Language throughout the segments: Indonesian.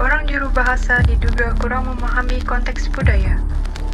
Seorang juru bahasa diduga kurang memahami konteks budaya.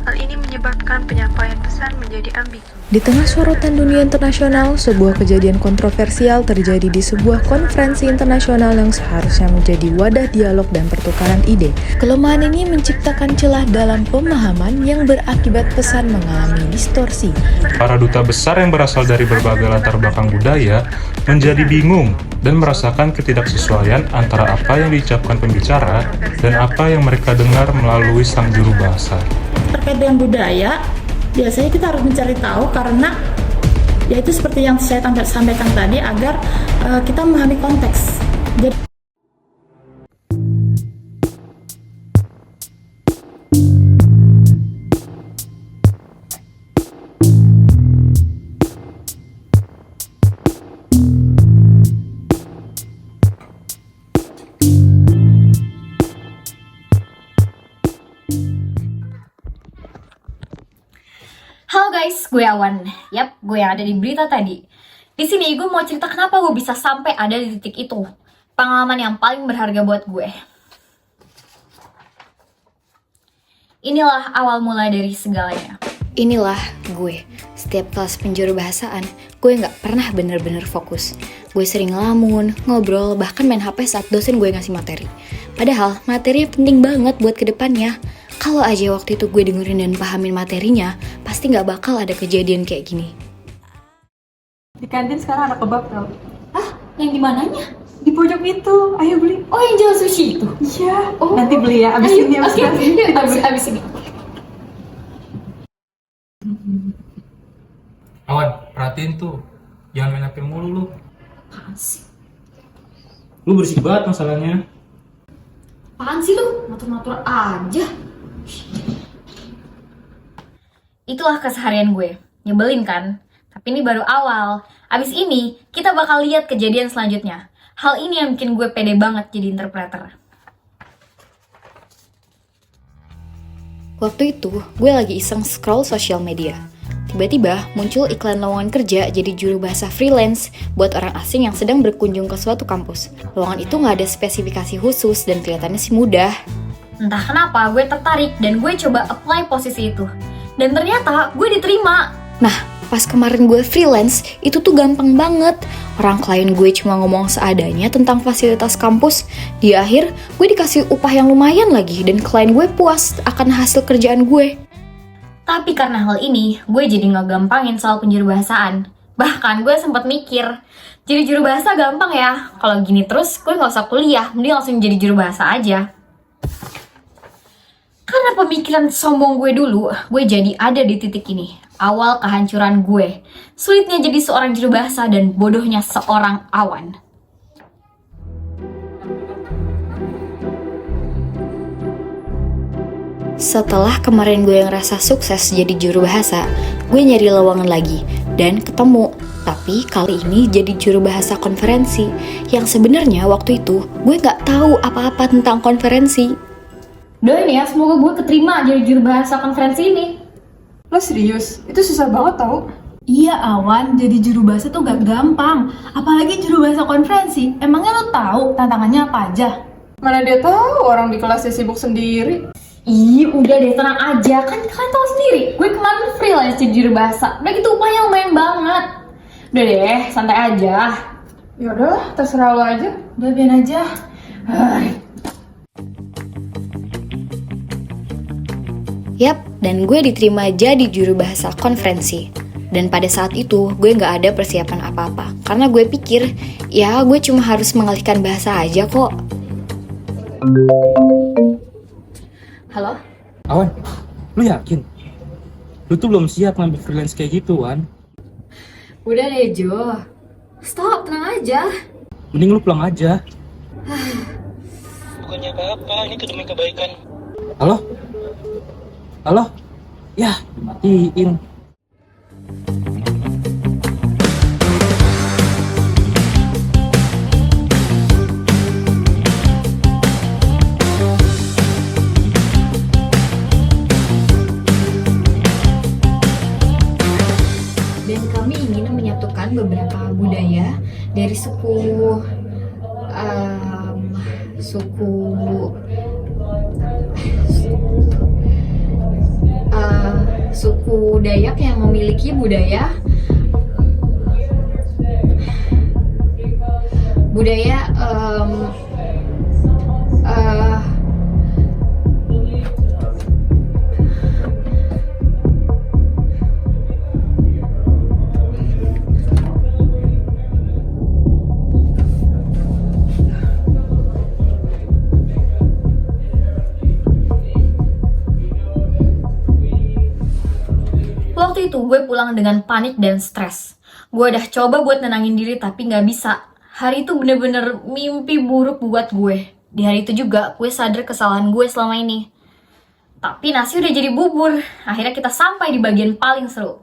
Hal ini menyebabkan penyampaian pesan menjadi ambigu. Di tengah sorotan dunia internasional, sebuah kejadian kontroversial terjadi di sebuah konferensi internasional yang seharusnya menjadi wadah dialog dan pertukaran ide. Kelemahan ini menciptakan celah dalam pemahaman yang berakibat pesan mengalami distorsi. Para duta besar yang berasal dari berbagai latar belakang budaya menjadi bingung dan merasakan ketidaksesuaian antara apa yang diucapkan pembicara dan apa yang mereka dengar melalui sang juru bahasa. Terkait dengan budaya, biasanya kita harus mencari tahu karena yaitu seperti yang saya sampaikan tadi agar kita memahami konteks. Jadi, Halo guys, gue Awan. Yap, gue yang ada di berita tadi. Di sini gue mau cerita kenapa gue bisa sampai ada di titik itu. Pengalaman yang paling berharga buat gue. Inilah awal mula dari segalanya. Inilah gue. Setiap kelas penjuru bahasaan, gue nggak pernah bener-bener fokus. Gue sering ngelamun, ngobrol, bahkan main HP saat dosen gue ngasih materi. Padahal materinya penting banget buat kedepannya. Kalau aja waktu itu gue dengerin dan pahamin materinya, pasti nggak bakal ada kejadian kayak gini. Di kantin sekarang ada kebab tau? Hah? Yang di mananya? Di pojok itu, ayo beli. Oh, yang jual sushi itu? Iya, Oh. nanti beli ya, abis Ayo, ini abis oke, ini. yuk, abis ini. Awan, perhatiin tuh. Jangan main HP mulu lu. Apaan sih? Lu berisik banget masalahnya. Apaan sih lu? Ngatur-ngatur aja. Itulah keseharian gue. Nyebelin kan? Tapi ini baru awal. Abis ini, kita bakal lihat kejadian selanjutnya. Hal ini yang bikin gue pede banget jadi interpreter. Waktu itu, gue lagi iseng scroll sosial media. Tiba-tiba muncul iklan lowongan kerja jadi juru bahasa freelance buat orang asing yang sedang berkunjung ke suatu kampus. Lowongan itu nggak ada spesifikasi khusus dan kelihatannya sih mudah. Entah kenapa gue tertarik dan gue coba apply posisi itu. Dan ternyata gue diterima. Nah, pas kemarin gue freelance, itu tuh gampang banget. Orang klien gue cuma ngomong seadanya tentang fasilitas kampus. Di akhir, gue dikasih upah yang lumayan lagi dan klien gue puas akan hasil kerjaan gue. Tapi karena hal ini, gue jadi ngegampangin soal penjuru bahasaan. Bahkan gue sempat mikir, jadi juru bahasa gampang ya. Kalau gini terus, gue gak usah kuliah, mending langsung jadi juru bahasa aja. Karena pemikiran sombong gue dulu, gue jadi ada di titik ini. Awal kehancuran gue. Sulitnya jadi seorang juru bahasa dan bodohnya seorang Awan. Setelah kemarin gue ngerasa sukses jadi juru bahasa, gue nyari lowongan lagi dan ketemu. Tapi kali ini jadi juru bahasa konferensi, yang sebenarnya waktu itu gue nggak tahu apa-apa tentang konferensi. Doain ya, semoga gue keterima jadi juru bahasa konferensi ini. Lo serius? Itu susah banget tau? iya Awan, jadi juru bahasa tuh gak gampang. Apalagi juru bahasa konferensi. Emangnya lo tahu tantangannya apa aja? Mana dia tahu orang di kelasnya sibuk sendiri. Ih, udah deh, tenang aja. Kan kalian tahu sendiri, gue kemarin freelance jadi juru bahasa. Udah gitu upahnya lumayan banget. Udah deh, santai aja. Ya udahlah, terserah lo aja. Udah biarin aja. Yap, dan gue diterima jadi juru bahasa konferensi. Dan pada saat itu, gue gak ada persiapan apa-apa. Karena gue pikir, ya gue cuma harus mengalihkan bahasa aja kok. Halo? Awan, lu yakin? Lu tuh belum siap ngambil freelance kayak gitu, Wan. Udah deh, Jo. Stop, tenang aja. Mending lu pulang aja. Bukannya apa-apa, ini tuh demi kebaikan. Halo? Halo? Ya, matiin. Dan kami ingin menyatukan beberapa budaya dari suku suku Dayak yang memiliki budaya Waktu itu gue pulang dengan panik dan stres. Gue udah coba buat nenangin diri tapi gak bisa. Hari itu bener-bener mimpi buruk buat gue. Di hari itu juga gue sadar kesalahan gue selama ini. Tapi nasi udah jadi bubur. Akhirnya kita sampai di bagian paling seru.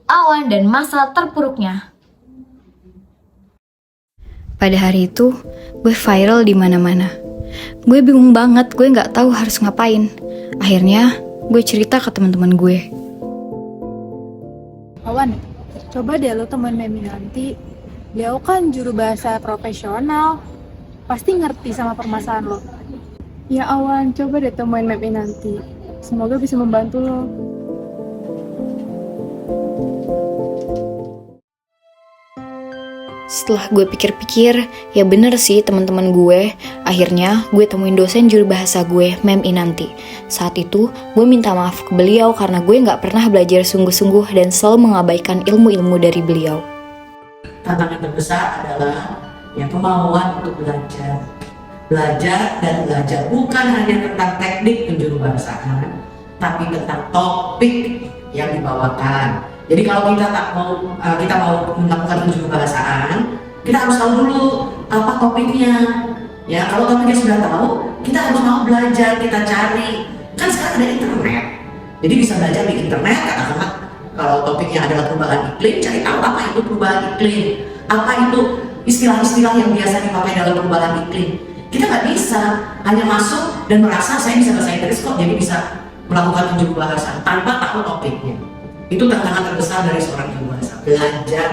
Awan dan masa terpuruknya. Pada hari itu, gue viral di mana-mana. Gue bingung banget, gue nggak tahu harus ngapain. Akhirnya, gue cerita ke teman-teman gue. Awan, coba deh lo temen Memi nanti. Beliau kan juru bahasa profesional, pasti ngerti sama permasalahan lo. Ya Awan, coba deh temuin Memi nanti. Semoga bisa membantu lo. Setelah gue pikir-pikir, ya bener sih teman-teman gue. Akhirnya gue temuin dosen juru bahasa gue, Mem Inanti. Saat itu, gue minta maaf ke beliau karena gue nggak pernah belajar sungguh-sungguh dan selalu mengabaikan ilmu-ilmu dari beliau. Tantangan terbesar adalah kemauan untuk belajar. Belajar dan belajar bukan hanya tentang teknik penjurubahasaan, tapi tentang topik yang dibawakan. Jadi kalau kita mau melakukan penjurubahasaan, kita harus tahu dulu apa topiknya. Ya, kalau topiknya sudah tahu, kita harus mau belajar, kita cari. Kan sekarang ada internet, jadi bisa belajar di internet. Katakanlah kalau topiknya adalah perubahan iklim, cari tahu apa itu perubahan iklim, apa itu istilah-istilah yang biasa dipakai dalam perubahan iklim. Kita nggak bisa hanya masuk dan merasa saya bisa bahasa Inggris kok, jadi bisa melakukan penjurubahasaan tanpa tahu topiknya. Itu tantangan terbesar dari seorang juru bahasa, belajar.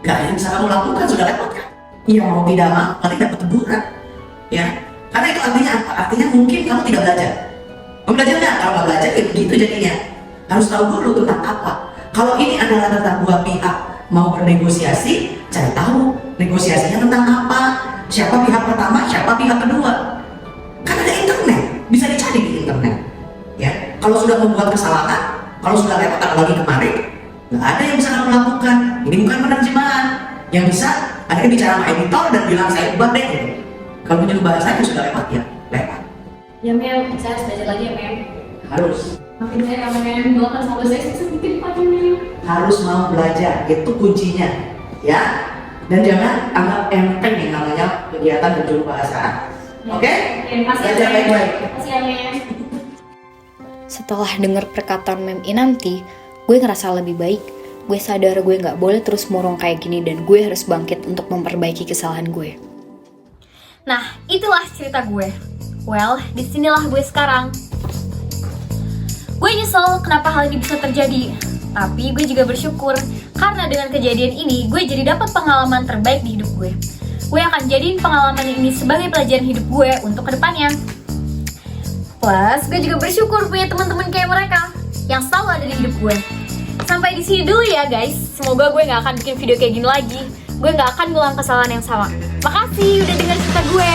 Gak ada yang bisa kamu lakukan, sudah repot kan? Iya, mau tidak mau, paling dapat teguran. Ya, karena itu artinya apa? Artinya mungkin kamu tidak belajar. Kamu belajar nggak? Kalau nggak belajar, ya begitu jadinya. Harus tahu dulu tentang apa. Kalau ini adalah tentang dua pihak mau bernegosiasi, cari tahu negosiasinya tentang apa. Siapa pihak pertama, siapa pihak kedua. Kan ada internet, bisa dicari di internet. Ya, kalau sudah membuat kesalahan, kalau sudah repot lagi kemarin, nggak ada yang bisa kamu lakukan. Ini bukan penerjemahan. Yang bisa, akhirnya bicara sama editor dan bilang saya ubah deh gitu. Kalau menjadi bahasanya sudah lewat ya, lewat. Ya Mem, saya harus belajar lagi ya Mem. Harus. Makin saya sama Mem, doakan semoga saya sukses bikin depannya Mem. Harus mau belajar, itu kuncinya. Ya, dan jangan anggap enteng yang namanya kegiatan penjurubahasaan. Oke? Belajar baik-baik. Makasih ya Mem. Setelah dengar perkataan Mem Inanti, gue ngerasa lebih baik. Gue sadar gue gak boleh terus murung kayak gini dan gue harus bangkit untuk memperbaiki kesalahan gue. Nah, itulah cerita gue. Well, disinilah gue sekarang. Gue nyesel kenapa hal ini bisa terjadi. Tapi gue juga bersyukur karena dengan kejadian ini gue jadi dapat pengalaman terbaik di hidup gue. Gue akan jadiin pengalaman ini sebagai pelajaran hidup gue untuk kedepannya. Plus, gue juga bersyukur punya teman-teman kayak mereka yang selalu ada di hidup gue. Sampai di sini dulu ya guys. Semoga gue gak akan bikin video kayak gini lagi. Gue gak akan ngulang kesalahan yang sama. Makasih udah denger cerita gue.